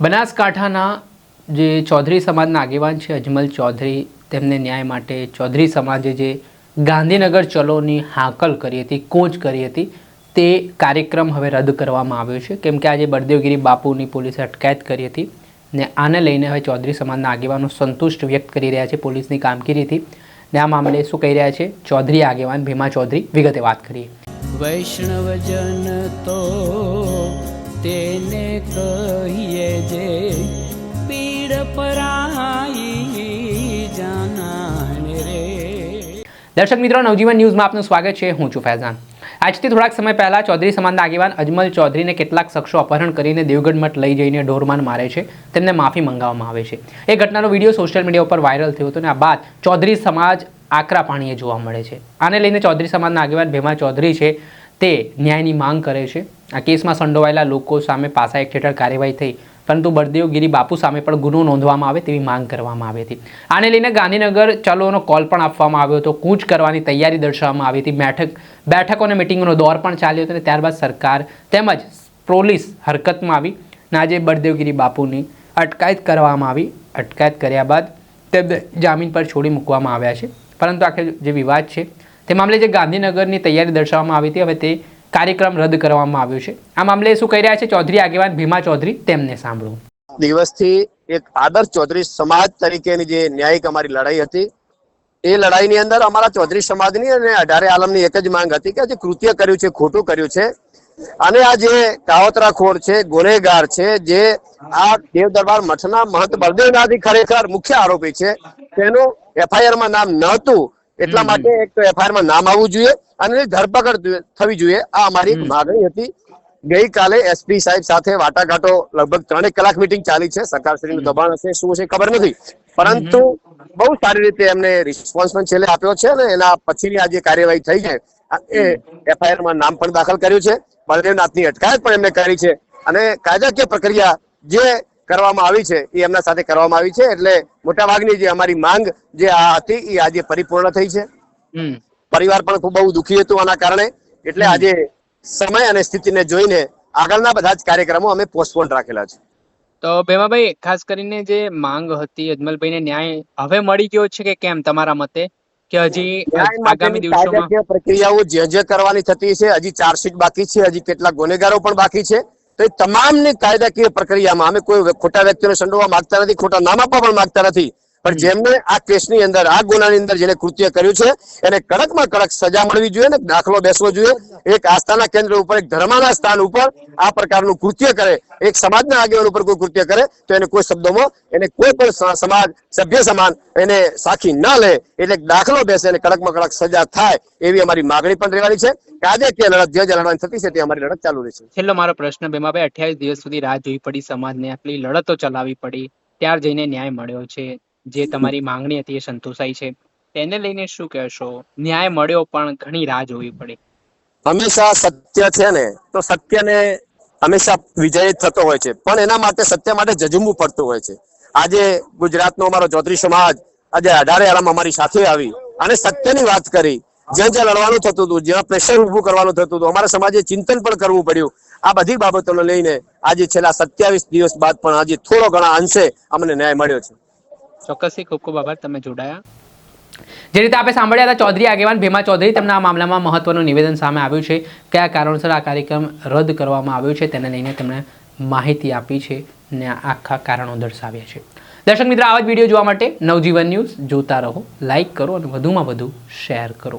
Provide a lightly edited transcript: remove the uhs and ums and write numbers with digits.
બનાસકાંઠાના જે ચૌધરી સમાજના આગેવાન છે અજમલ ચૌધરી, તેમને ન્યાય માટે ચૌધરી સમાજે જે ગાંધીનગર ચલોની હાકલ કરી હતી, કૂચ કરી હતી, તે કાર્યક્રમ હવે રદ કરવામાં આવ્યો છે. કેમ કે આજે બળદેવગીરી બાપુની પોલીસે અટકાયત કરી હતી ને આને લઈને હવે ચૌધરી સમાજના આગેવાનો સંતુષ્ટ વ્યક્ત કરી રહ્યા છે પોલીસની કામગીરીથી. ને આ મામલે શું કહી રહ્યા છે ચૌધરી આગેવાન ભીમા ચૌધરી, વિગતે વાત કરીએ. વૈષ્ણવજન તો તેને કહીએ જે પીડ પરાઈ જાનાને રે. દર્શક મિત્રો, નવજીવન ન્યૂઝમાં આપનું સ્વાગત છે. હું છું ફૈઝાન. આજથી થોડાક સમય પહેલા ચૌધરી સમાજના આગેવાન અજમલ ચૌધરીને કેટલાક શખ્સો અપહરણ કરીને દેવગઢ મઠ લઈ જઈને ઢોરમાન મારે છે, તેમને માફી મંગાવવામાં આવે છે. એ ઘટનાનો વિડીયો સોશિયલ મીડિયા ઉપર વાયરલ થયો હતો અને આ બાદ ચૌધરી સમાજ આકરા પાણીએ જોવા મળે છે. આને લઈને ચૌધરી સમાજના આગેવાન ભીમા ચૌધરી છે તે ન્યાયની માંગ કરે છે. આ કેસમાં સંડોવાયેલા લોકો સામે પાસા એક્ટ હેઠળ કાર્યવાહી થઈ, પરંતુ બળદેવગીરી બાપુ સામે પણ ગુનો નોંધવામાં આવે તેવી માંગ કરવામાં આવી હતી. આને લઈને ગાંધીનગર ચલોનો કોલ પણ આપવામાં આવ્યો હતો, કૂચ કરવાની તૈયારી દર્શાવવામાં આવી હતી, બેઠકો અને મિટિંગનો દોર પણ ચાલ્યો હતો અને ત્યારબાદ સરકાર તેમજ પોલીસ હરકતમાં આવી અને આજે બળદેવગીરી બાપુની અટકાયત કરવામાં આવી. અટકાયત કર્યા બાદ તેમને જામીન પર છોડી મૂકવામાં આવ્યા છે. પરંતુ આખરે જે વિવાદ છે તે મામલે જે ગાંધીનગરની તૈયારી દર્શાવવામાં આવી હતી, હવે તે કાર્યક્રમ રદ કરવામાં આવ્યો છે. આ મામલે શું કહી રહ્યા છે ચૌધરી આગેવાન ભીમા ચૌધરી, તેમને સાંભળો. દિવસથી એક આદર્શ ચૌધરી સમાજ તરીકેની જે ન્યાયિક અમારી લડાઈ હતી, એ લડાઈની અંદર અમારા ચૌધરી સમાજની અને 18 આલમની એક જ માંગ હતી કે જે કૃત્ય કર્યું છે, ખોટું કર્યું છે અને આ જે કાવતરાખોર છે, ગુનેગાર છે, જે આ દેવ દરબાર મઠના મહંત બળદેવનાથજી ખરેખર મુખ્ય આરોપી છે, તેનું એફઆઈઆર માં નામ ન હતું. એટલા માટે એક તો એફઆઈઆર માં નામ આવવું જોઈએ અને ધરપકડ થવી જોઈએ. આ અમારી માગણી હતી. ગઈકાલે એસપી સાહેબ સાથે વાટાઘાટો લગભગ 3 કલાક મીટિંગ ચાલી છે. સરકારશ્રીનું દબાણ હશે, શું હશે ખબર નથી, પરંતુ બહુ સારી રીતે એમને રિસ્પોન્સ પણ છેલ્લે આપ્યો છે અને એના પછીની આ જે કાર્યવાહી થઈ છે એ એફઆઈઆર માં નામ પણ દાખલ કર્યું છે, બળદેવનાથની અટકાયત પણ એમને કરી છે અને કાયદાકીય પ્રક્રિયા જે કરવામાં આવી છે એ એમના સાથે કરવામાં આવી છે. એટલે મોટાભાગની જે અમારી માંગ જે આ હતી એ આજે પરિપૂર્ણ થઈ છે. પરિવાર પણ ખૂબ બહુ દુઃખી હતું આના કારણે. એટલે આજે સમય અને સ્થિતિને જોઈને આગળના બધા જ કાર્યક્રમો અમે પોસ્ટપોન રાખેલા છે. તો ભીમાભાઈ, ખાસ કરીને જે માંગ હતી અજમલભાઈને ન્યાય હવે મળી ગયો છે કે કેમ તમારા મતે, કે હજી આગામી દિવસોમાં પ્રક્રિયાઓ જે કરવાની થતી છે, હજી ચાર્જશીટ બાકી છે, હજી કેટલાક ગુનેગારો પણ બાકી છે, તો એ તમામની કાયદાકીય પ્રક્રિયામાં અમે કોઈ ખોટા વ્યક્તિને સંડોવા માંગતા નથી, ખોટા નામ આપવા પણ માંગતા નથી, પણ જેમને આ કેસની અંદર, આ ગુનાની અંદર જેને કૃત્ય કર્યું છે એને કડકમાં કડક સજા મળવી જોઈએ ને દાખલો બેસવો જોઈએ. એક આસ્થાના કેન્દ્ર ઉપર, એક ધર્મના સ્થાન ઉપર આ પ્રકારનું કૃત્ય કરે, એક સમાજના આગેવાન ઉપર કોઈ કૃત્ય કરે તો એને કોઈ શબ્દોમાં એને કોઈ પણ સમાજ સભ્ય સમાન એને સાખી ન લે, એટલે દાખલો બેસે અને કડકમાં કડક સજા થાય એવી અમારી માગણી પણ રહેવાની છે. કાયદાકીય લડત જે લડવાની થતી છે તે અમારી લડત ચાલુ રહેશે. છેલ્લો મારો પ્રશ્ન ભીમાભાઈ, 28 દિવસ સુધી રાહ જોવી પડી સમાજને, આટલી લડતો ચલાવવી પડી, ત્યાર જઈને ન્યાય મળ્યો છે, જે તમારી માંગણી હતી એ સંતોષાઈ છે, તેને લઈને શું કહેશો? ન્યાય મળ્યો પણ ઘણી રાહ જોવી પડી. હંમેશા સત્ય છે ને તો સત્યને હંમેશા વિજય થતો હોય છે, પણ એના માટે સત્ય માટે જજુમવું પડતું હોય છે. આજે ગુજરાતનો અમારો ચૌધરી સમાજ આજે 18 આલમ અમારી સાથે આવી અને સત્યની વાત કરી. જ્યાં જ્યાં લડવાનું થતું હતું, જ્યાં પ્રેશર ઉભું કરવાનું થતું હતું, અમારા સમાજે ચિંતન પણ કરવું પડ્યું. આ બધી બાબતોને લઈને આજે છેલ્લા 27 દિવસ બાદ પણ આજે થોડો ઘણા અંશે અમને ન્યાય મળ્યો છે. ચોક્કસથી ખૂબ ખૂબ આભાર, તમે જોડાયા. જે રીતે આપણે સાંભળ્યા હતા ચૌધરી આગેવાન ભીમા ચૌધરી, તેમના આ મામલામાં મહત્વનું નિવેદન સામે આવ્યું છે. કયા કારણસર આ કાર્યક્રમ રદ કરવામાં આવ્યો છે તેને લઈને તેમણે માહિતી આપી છે અને આખા કારણો દર્શાવ્યા છે. દર્શક મિત્રો, આવા જ વિડીયો જોવા માટે નવજીવન ન્યૂઝ જોતા રહો, લાઇક કરો અને વધુમાં વધુ શેર કરો.